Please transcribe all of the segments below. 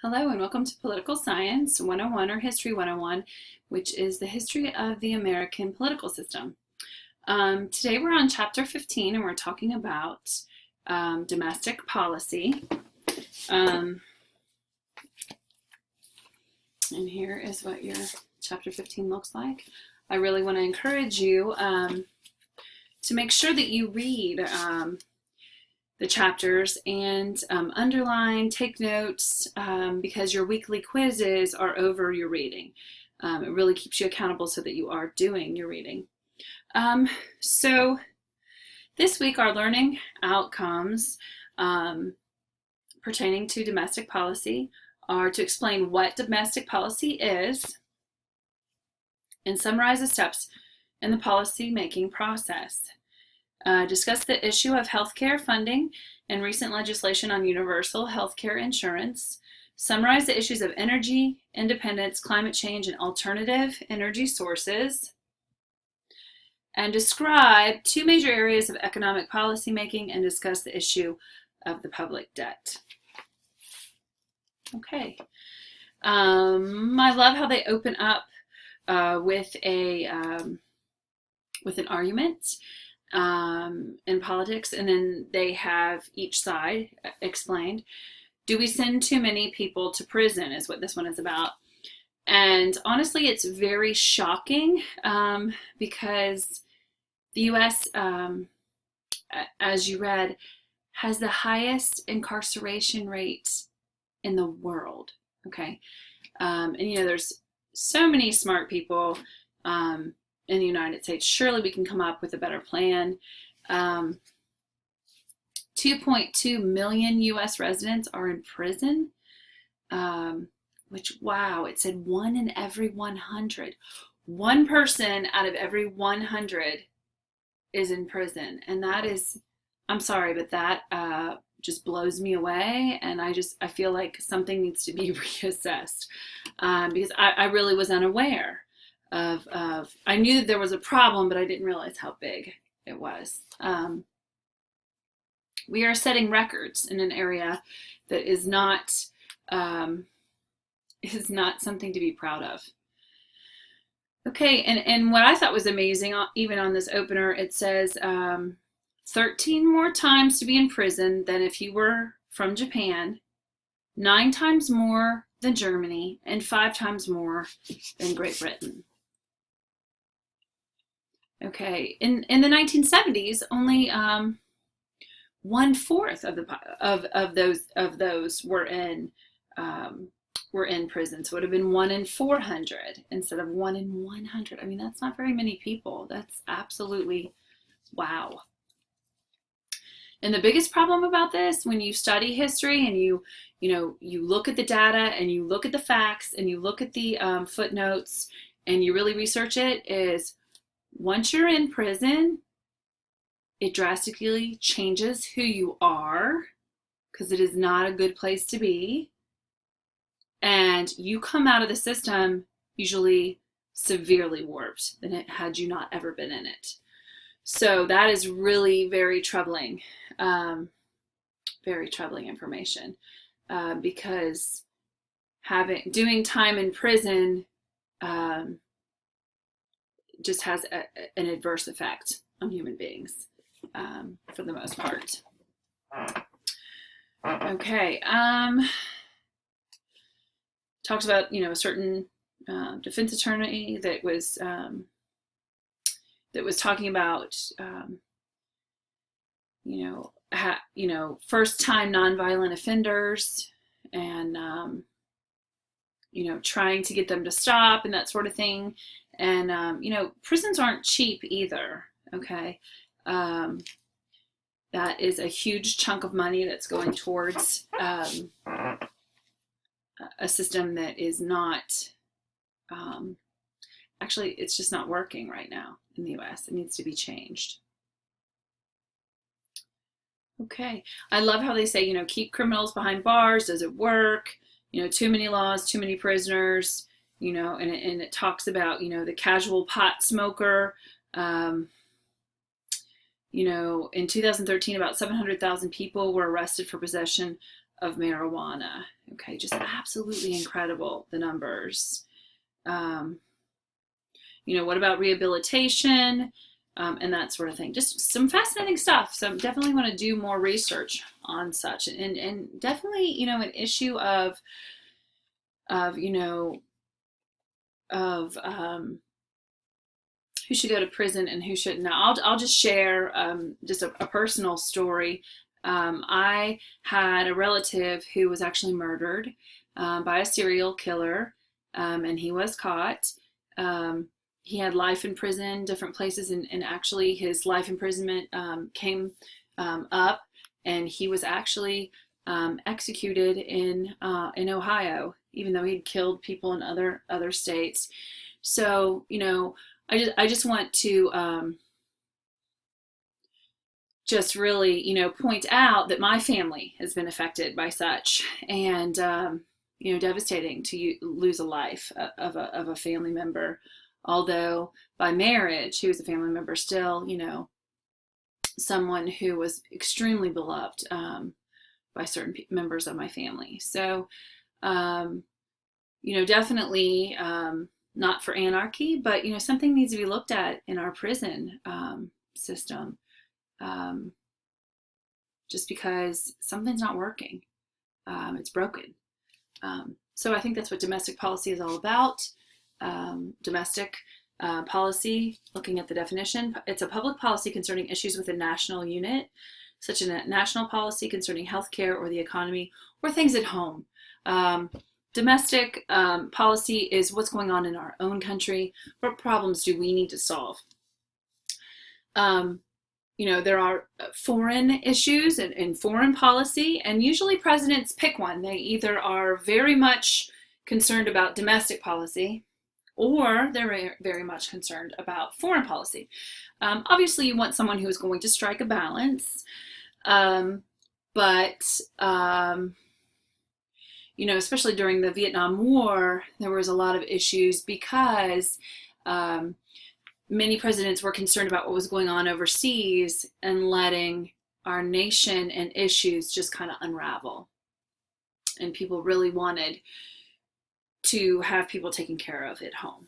Hello and welcome to Political Science 101 or History 101, which is the history of the American political system. Today we're on chapter 15 and we're talking about domestic policy. And here is what your chapter 15 looks like. I really want to encourage you to make sure that you read the chapters and underline, take notes, because your weekly quizzes are over your reading. It really keeps you accountable so that you are doing your reading. So this week our learning outcomes pertaining to domestic policy are to explain what domestic policy is and summarize the steps in the policy making process. Discuss the issue of healthcare funding and recent legislation on universal healthcare insurance. Summarize the issues of energy, independence, climate change, and alternative energy sources. And describe two major areas of economic policy making and discuss the issue of the public debt. Okay. I love how they open up with an argument in politics, and then they have each side explained. Do we send too many people to prison is what this one is about. And honestly, it's very shocking because the U.S., as you read, has the highest incarceration rate in the world. Okay. And there's so many smart people in the United States. Surely we can come up with a better plan. 2.2 million U.S. residents are in prison, which, wow, it said 1 in every 100. One person out of every 100 is in prison. And that is, I'm sorry, but that just blows me away. And I feel like something needs to be reassessed because I really was unaware of I knew that there was a problem, but I didn't realize how big it was. We are setting records in an area that is not something to be proud of. Okay, and what I thought was amazing, even on this opener, it says 13 more times to be in prison than if you were from Japan, 9 times more than Germany, and 5 times more than Great Britain. Okay, in the 1970s, only 1/4 of those were in prison. So it would have been 1 in 400 instead of 1 in 100. I mean, that's not very many people. That's absolutely wow. And the biggest problem about this, when you study history and you look at the data and you look at the facts and you look at the footnotes and you really research it, is once you're in prison, it drastically changes who you are because it is not a good place to be. And you come out of the system usually severely warped than it had you not ever been in it. So that is really very troubling information because doing time in prison just has an adverse effect on human beings for the most part. Okay. Talks about a certain defense attorney that was talking about first-time nonviolent offenders and trying to get them to stop and that sort of thing. And prisons aren't cheap either. Okay. That is a huge chunk of money that's going towards a system that is not actually, it's just not working right now in the US. It needs to be changed. Okay. I love how they say, keep criminals behind bars. Does it work? Too many laws, too many prisoners, and it talks about, the casual pot smoker. In 2013, about 700,000 people were arrested for possession of marijuana. Okay, just absolutely incredible, the numbers. What about rehabilitation and that sort of thing? Just some fascinating stuff. So definitely want to do more research on such, and definitely, an issue of who should go to prison and who shouldn't. Now, I'll just share just a personal story. I had a relative who was actually murdered by a serial killer, and he was caught. He had life in prison, different places, and actually his life imprisonment came up, and he was actually executed in Ohio, even though he'd killed people in other states. So, I just want to just really, point out that my family has been affected by such, and devastating to lose a life of a family member. Although by marriage he was a family member, still, someone who was extremely beloved by certain members of my family. So, definitely. Not for anarchy, but something needs to be looked at in our prison system, just because something's not working. It's broken. So I think that's what domestic policy is all about. Domestic policy, looking at the definition, it's a public policy concerning issues with a national unit, such as a national policy concerning healthcare or the economy or things at home. Domestic policy is what's going on in our own country. What problems do we need to solve? There are foreign issues and foreign policy, and usually presidents pick one. They either are very much concerned about domestic policy, or they're very much concerned about foreign policy. Obviously, you want someone who is going to strike a balance, but especially during the Vietnam War, there was a lot of issues because many presidents were concerned about what was going on overseas and letting our nation and issues just kind of unravel. And people really wanted to have people taken care of at home.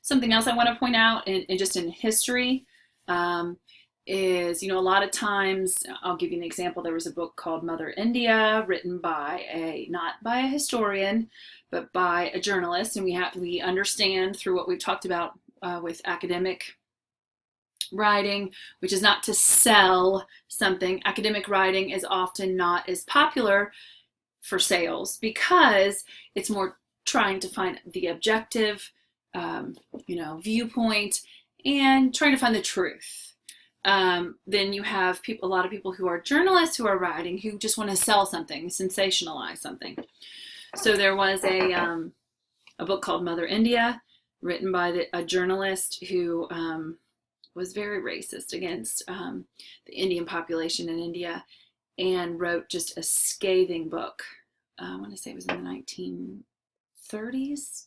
Something else I want to point out, and just in history, is, a lot of times, I'll give you an example. There was a book called Mother India, written by not by a historian, but by a journalist. And we understand through what we've talked about with academic writing, which is not to sell something. Academic writing is often not as popular for sales because it's more trying to find the objective, viewpoint and trying to find the truth. Then you have a lot of people who are journalists who are writing who just want to sell something, sensationalize something. So there was a book called Mother India, written by a journalist who was very racist against the Indian population in India, and wrote just a scathing book. I want to say it was in the 1930s,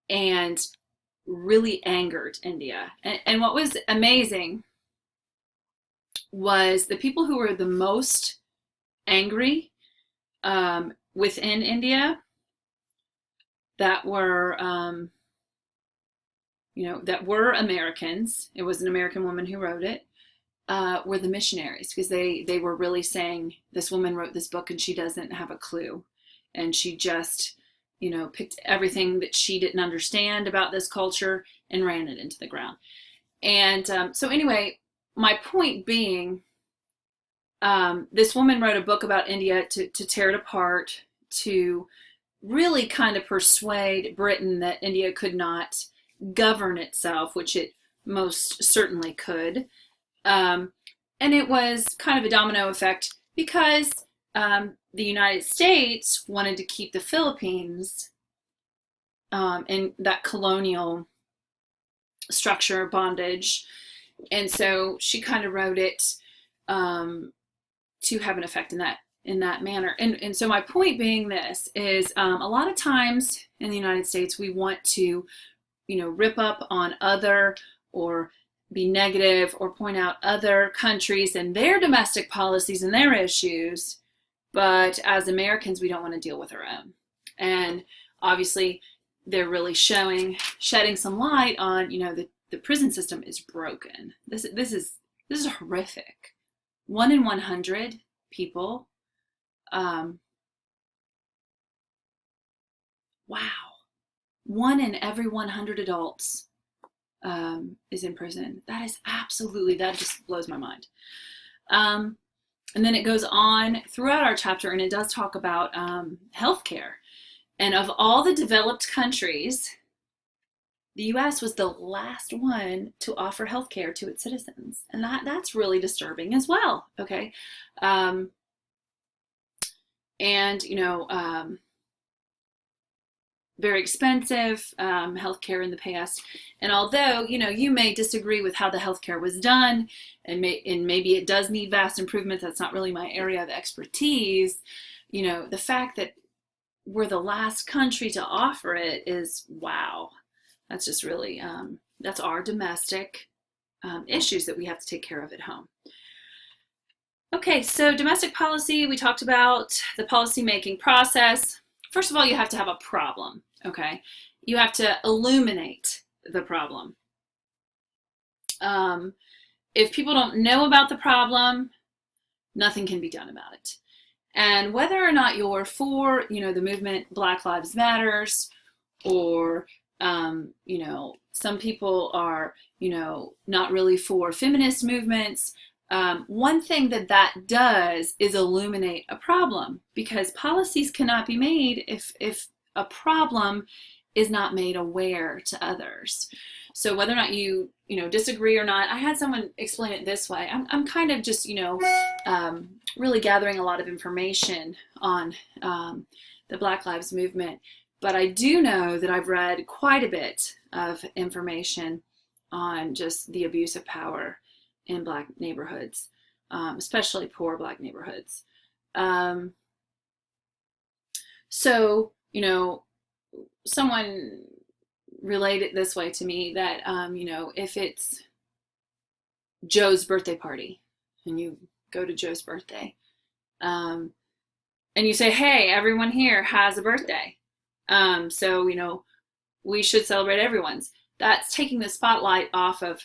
and really angered India. And what was amazing was the people who were the most angry within India, that were that were Americans. It was an American woman who wrote it. Were the missionaries, because they were really saying, this woman wrote this book and she doesn't have a clue, and she just picked everything that she didn't understand about this culture and ran it into the ground. And so anyway, my point being, this woman wrote a book about India to tear it apart, to really kind of persuade Britain that India could not govern itself, which it most certainly could. And it was kind of a domino effect because the United States wanted to keep the Philippines in that colonial structure, bondage. And so she kind of wrote it to have an effect in that manner. And so my point being this is, a lot of times in the United States, we want to, rip up on other or be negative or point out other countries and their domestic policies and their issues, but as Americans, we don't want to deal with our own. And obviously, they're really shedding some light on, the prison system is broken. This is horrific. 1 in 100 people. Wow. 1 in every 100 adults is in prison. That just blows my mind. And then it goes on throughout our chapter, and it does talk about healthcare. And of all the developed countries, the U.S. was the last one to offer healthcare to its citizens. And that's really disturbing as well, okay? Very expensive healthcare in the past. And although, you may disagree with how the healthcare was done, and maybe it does need vast improvement, that's not really my area of expertise, the fact that we're the last country to offer it is, wow. That's just really, that's our domestic issues that we have to take care of at home. Okay, so domestic policy, we talked about the policy-making process. First of all, you have to have a problem, okay? You have to illuminate the problem. If people don't know about the problem, nothing can be done about it. And whether or not you're for, the movement Black Lives Matters, or, some people are, not really for feminist movements, one thing that does is illuminate a problem, because policies cannot be made if a problem is not made aware to others. So whether or not you disagree or not, I had someone explain it this way. I'm kind of just really gathering a lot of information on the Black Lives Movement, but I do know that I've read quite a bit of information on just the abuse of power in Black neighborhoods, especially poor Black neighborhoods. So, someone relayed it this way to me, that, if it's Joe's birthday party and you go to Joe's birthday, and you say, hey, everyone here has a birthday. So, we should celebrate everyone's. That's taking the spotlight off of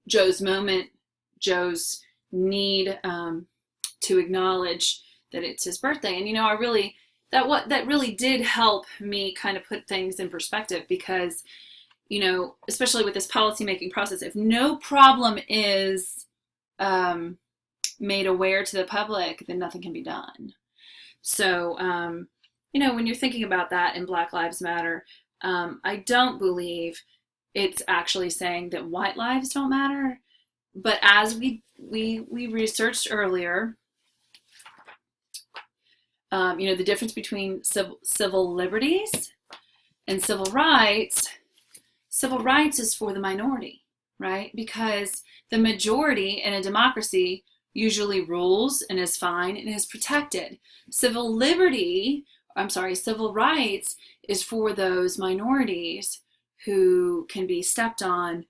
Joe's moment, Joe's need to acknowledge that it's his birthday. And that really did help me kind of put things in perspective, because especially with this policy making process, if no problem is made aware to the public, then nothing can be done. So when you're thinking about that in Black Lives Matter, I don't believe it's actually saying that white lives don't matter. But as we researched earlier, the difference between civil liberties and civil rights is for the minority, right? Because the majority in a democracy usually rules and is fine and is protected. Civil rights is for those minorities who can be stepped on,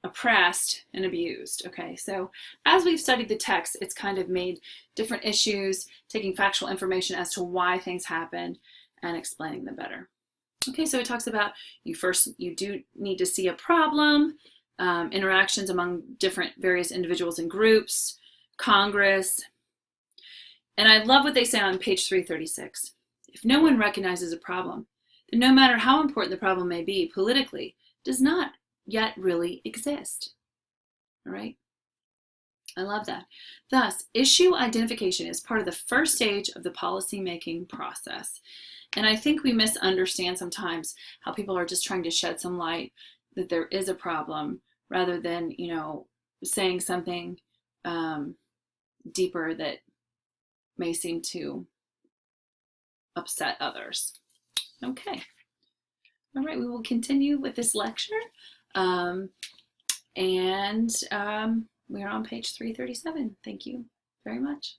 oppressed, and abused. Okay, so as we've studied the text, it's kind of made different issues, taking factual information as to why things happened and explaining them better. Okay, so it talks about you do need to see a problem, interactions among various individuals and groups, Congress. And I love what they say on page 336. If no one recognizes a problem, then no matter how important the problem may be politically, does not yet really exist. All right? I love that. Thus, issue identification is part of the first stage of the policy-making process. And I think we misunderstand sometimes how people are just trying to shed some light that there is a problem, rather than, saying something deeper that may seem to upset others. Okay. All right, we will continue with this lecture. We are on page 337. Thank you very much.